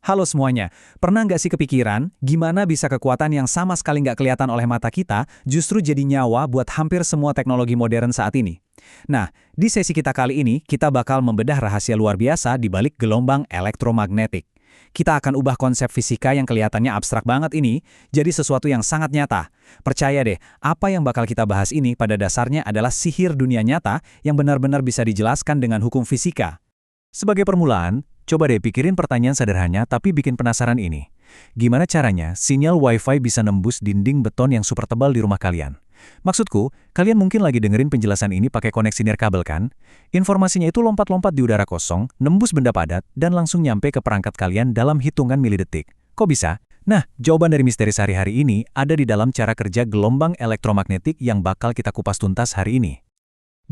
Halo semuanya, pernah nggak sih kepikiran gimana bisa kekuatan yang sama sekali nggak kelihatan oleh mata kita justru jadi nyawa buat hampir semua teknologi modern saat ini? Nah, di sesi kita kali ini, kita bakal membedah rahasia luar biasa di balik gelombang elektromagnetik. Kita akan ubah konsep fisika yang kelihatannya abstrak banget ini jadi sesuatu yang sangat nyata. Percaya deh, apa yang bakal kita bahas ini pada dasarnya adalah sihir dunia nyata yang benar-benar bisa dijelaskan dengan hukum fisika. Sebagai permulaan, coba deh pikirin pertanyaan sederhana tapi bikin penasaran ini. Gimana caranya sinyal Wi-Fi bisa nembus dinding beton yang super tebal di rumah kalian? Maksudku, kalian mungkin lagi dengerin penjelasan ini pakai koneksi nirkabel kan? Informasinya itu lompat-lompat di udara kosong, nembus benda padat, dan langsung nyampe ke perangkat kalian dalam hitungan milidetik. Kok bisa? Nah, jawaban dari misteri sehari-hari ini ada di dalam cara kerja gelombang elektromagnetik yang bakal kita kupas tuntas hari ini.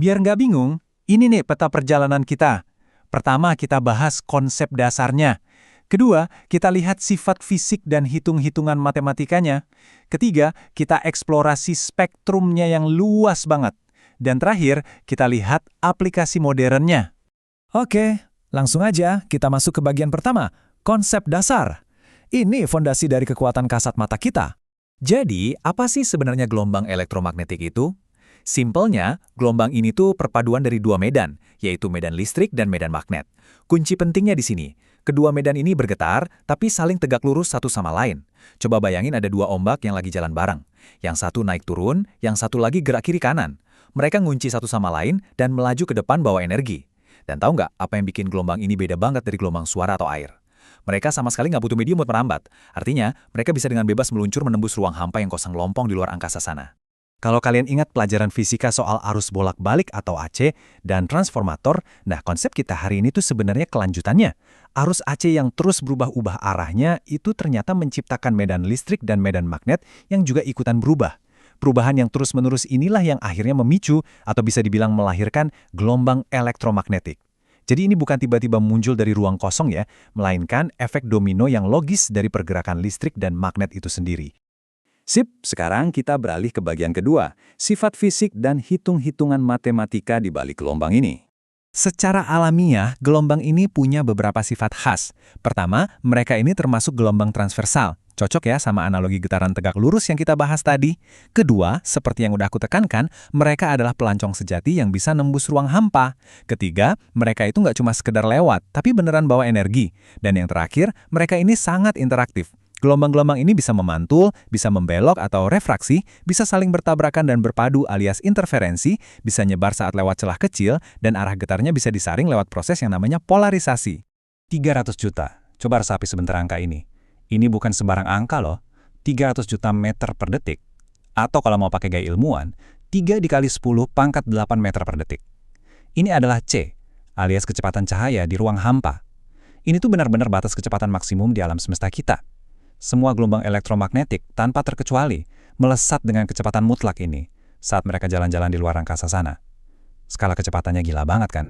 Biar nggak bingung, ini nih peta perjalanan kita. Pertama, kita bahas konsep dasarnya. Kedua, kita lihat sifat fisik dan hitung-hitungan matematikanya. Ketiga, kita eksplorasi spektrumnya yang luas banget. Dan terakhir, kita lihat aplikasi modernnya. Oke, langsung aja kita masuk ke bagian pertama, konsep dasar. Ini fondasi dari kekuatan kasat mata kita. Jadi, apa sih sebenarnya gelombang elektromagnetik itu? Simpelnya, gelombang ini tuh perpaduan dari dua medan, yaitu medan listrik dan medan magnet. Kunci pentingnya di sini, kedua medan ini bergetar, tapi saling tegak lurus satu sama lain. Coba bayangin ada dua ombak yang lagi jalan bareng. Yang satu naik turun, yang satu lagi gerak kiri kanan. Mereka ngunci satu sama lain dan melaju ke depan bawa energi. Dan tahu nggak apa yang bikin gelombang ini beda banget dari gelombang suara atau air? Mereka sama sekali nggak butuh medium buat merambat. Artinya, mereka bisa dengan bebas meluncur menembus ruang hampa yang kosong lompong di luar angkasa sana. Kalau kalian ingat pelajaran fisika soal arus bolak-balik atau AC dan transformator, nah konsep kita hari ini tuh sebenarnya kelanjutannya. Arus AC yang terus berubah-ubah arahnya itu ternyata menciptakan medan listrik dan medan magnet yang juga ikutan berubah. Perubahan yang terus-menerus inilah yang akhirnya memicu atau bisa dibilang melahirkan gelombang elektromagnetik. Jadi ini bukan tiba-tiba muncul dari ruang kosong ya, melainkan efek domino yang logis dari pergerakan listrik dan magnet itu sendiri. Sip, sekarang kita beralih ke bagian kedua, sifat fisik dan hitung-hitungan matematika di balik gelombang ini. Secara alamiah, gelombang ini punya beberapa sifat khas. Pertama, mereka ini termasuk gelombang transversal. Cocok ya sama analogi getaran tegak lurus yang kita bahas tadi. Kedua, seperti yang udah aku tekankan, mereka adalah pelancong sejati yang bisa nembus ruang hampa. Ketiga, mereka itu nggak cuma sekedar lewat, tapi beneran bawa energi. Dan yang terakhir, mereka ini sangat interaktif. Gelombang-gelombang ini bisa memantul, bisa membelok atau refraksi, bisa saling bertabrakan dan berpadu alias interferensi, bisa nyebar saat lewat celah kecil, dan arah getarnya bisa disaring lewat proses yang namanya polarisasi. 300 juta. Coba resapi sebentar angka ini. Ini bukan sembarang angka loh. 300 juta meter per detik. Atau kalau mau pakai gaya ilmuwan, 3 dikali 10 pangkat 8 meter per detik. Ini adalah C, alias kecepatan cahaya di ruang hampa. Ini tuh benar-benar batas kecepatan maksimum di alam semesta kita. Semua gelombang elektromagnetik tanpa terkecuali melesat dengan kecepatan mutlak ini saat mereka jalan-jalan di luar angkasa sana. Skala kecepatannya gila banget kan?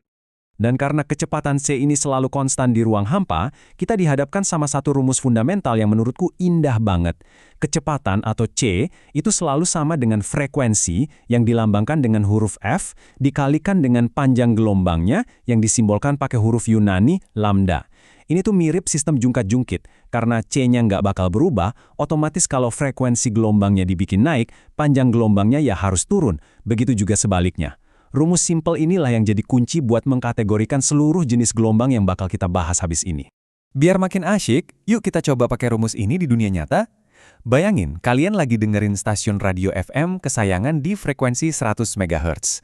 Dan karena kecepatan C ini selalu konstan di ruang hampa, kita dihadapkan sama satu rumus fundamental yang menurutku indah banget. Kecepatan atau C itu selalu sama dengan frekuensi yang dilambangkan dengan huruf F dikalikan dengan panjang gelombangnya yang disimbolkan pakai huruf Yunani lambda. Ini tuh mirip sistem jungkat-jungkit, karena C-nya nggak bakal berubah, otomatis kalau frekuensi gelombangnya dibikin naik, panjang gelombangnya ya harus turun, begitu juga sebaliknya. Rumus simpel inilah yang jadi kunci buat mengkategorikan seluruh jenis gelombang yang bakal kita bahas habis ini. Biar makin asyik, yuk kita coba pakai rumus ini di dunia nyata. Bayangin, kalian lagi dengerin stasiun radio FM kesayangan di frekuensi 100 MHz.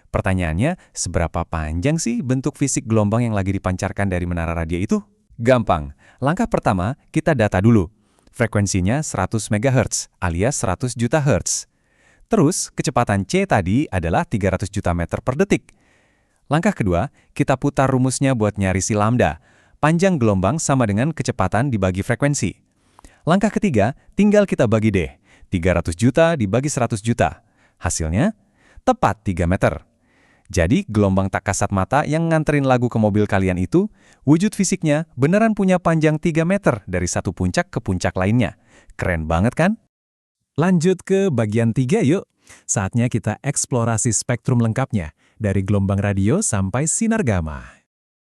Pertanyaannya, seberapa panjang sih bentuk fisik gelombang yang lagi dipancarkan dari menara radio itu? Gampang. Langkah pertama, kita data dulu. Frekuensinya 100 MHz alias 100 juta Hz. Terus, kecepatan C tadi adalah 300 juta meter per detik. Langkah kedua, kita putar rumusnya buat nyari si lambda. Panjang gelombang sama dengan kecepatan dibagi frekuensi. Langkah ketiga, tinggal kita bagi deh. 300 juta dibagi 100 juta. Hasilnya, tepat 3 meter. Jadi, gelombang tak kasat mata yang nganterin lagu ke mobil kalian itu, wujud fisiknya beneran punya panjang 3 meter dari satu puncak ke puncak lainnya. Keren banget kan? Lanjut ke bagian 3 yuk. Saatnya kita eksplorasi spektrum lengkapnya, dari gelombang radio sampai sinar gamma.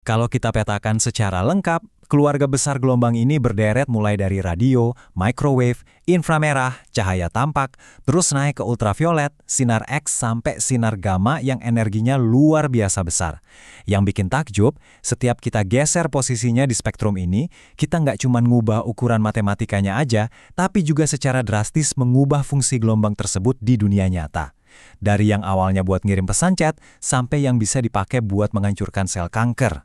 Kalau kita petakan secara lengkap, keluarga besar gelombang ini berderet mulai dari radio, microwave, inframerah, cahaya tampak, terus naik ke ultraviolet, sinar X sampai sinar gamma yang energinya luar biasa besar. Yang bikin takjub, setiap kita geser posisinya di spektrum ini, kita nggak cuma ngubah ukuran matematikanya aja, tapi juga secara drastis mengubah fungsi gelombang tersebut di dunia nyata. Dari yang awalnya buat ngirim pesan chat, sampai yang bisa dipakai buat menghancurkan sel kanker.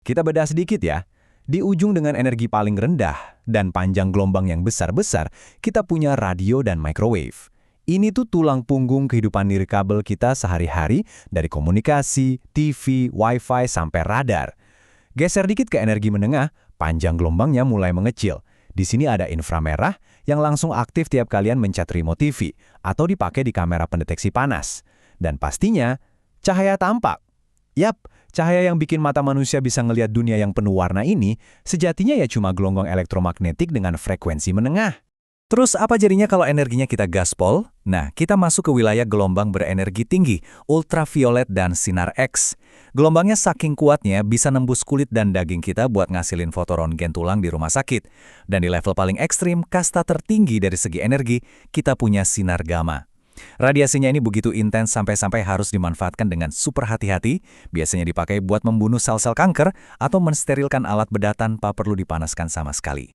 Kita bedah sedikit ya. Di ujung dengan energi paling rendah dan panjang gelombang yang besar-besar, kita punya radio dan microwave. Ini tuh tulang punggung kehidupan nirkabel kita sehari-hari dari komunikasi, TV, wifi, sampai radar. Geser dikit ke energi menengah, panjang gelombangnya mulai mengecil. Di sini ada inframerah yang langsung aktif tiap kalian mencet remote TV atau dipakai di kamera pendeteksi panas. Dan pastinya, cahaya tampak. Yap, cahaya yang bikin mata manusia bisa ngelihat dunia yang penuh warna ini, sejatinya ya cuma gelombang elektromagnetik dengan frekuensi menengah. Terus apa jadinya kalau energinya kita gaspol? Nah, kita masuk ke wilayah gelombang berenergi tinggi, ultraviolet dan sinar X. Gelombangnya saking kuatnya bisa nembus kulit dan daging kita buat ngasilin foto röntgen tulang di rumah sakit. Dan di level paling ekstrim, kasta tertinggi dari segi energi, kita punya sinar gamma. Radiasinya ini begitu intens sampai-sampai harus dimanfaatkan dengan super hati-hati, biasanya dipakai buat membunuh sel-sel kanker atau mensterilkan alat bedah tanpa perlu dipanaskan sama sekali.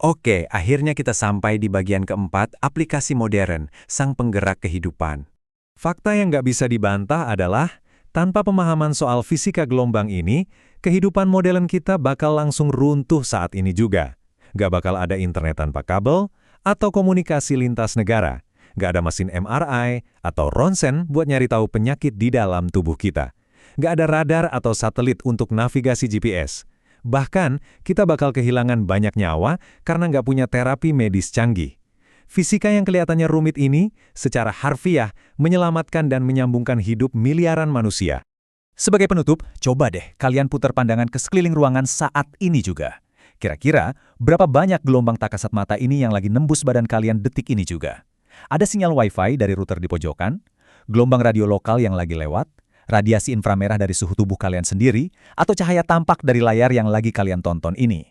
Oke, akhirnya kita sampai di bagian keempat, aplikasi modern, sang penggerak kehidupan. Fakta yang nggak bisa dibantah adalah, tanpa pemahaman soal fisika gelombang ini, kehidupan modern kita bakal langsung runtuh saat ini juga. Nggak bakal ada internet tanpa kabel, atau komunikasi lintas negara. Nggak ada mesin MRI atau ronsen buat nyari tahu penyakit di dalam tubuh kita. Nggak ada radar atau satelit untuk navigasi GPS. Bahkan, kita bakal kehilangan banyak nyawa karena nggak punya terapi medis canggih. Fisika yang kelihatannya rumit ini, secara harfiah, menyelamatkan dan menyambungkan hidup miliaran manusia. Sebagai penutup, coba deh kalian putar pandangan ke sekeliling ruangan saat ini juga. Kira-kira, berapa banyak gelombang tak kasat mata ini yang lagi nembus badan kalian detik ini juga? Ada sinyal Wi-Fi dari router di pojokan, gelombang radio lokal yang lagi lewat, radiasi inframerah dari suhu tubuh kalian sendiri, atau cahaya tampak dari layar yang lagi kalian tonton ini.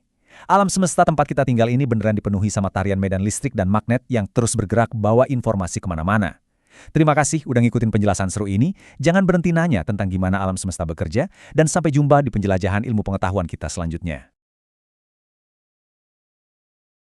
Alam semesta tempat kita tinggal ini beneran dipenuhi sama tarian medan listrik dan magnet yang terus bergerak bawa informasi kemana-mana. Terima kasih udah ngikutin penjelasan seru ini, jangan berhenti nanya tentang gimana alam semesta bekerja, dan sampai jumpa di penjelajahan ilmu pengetahuan kita selanjutnya.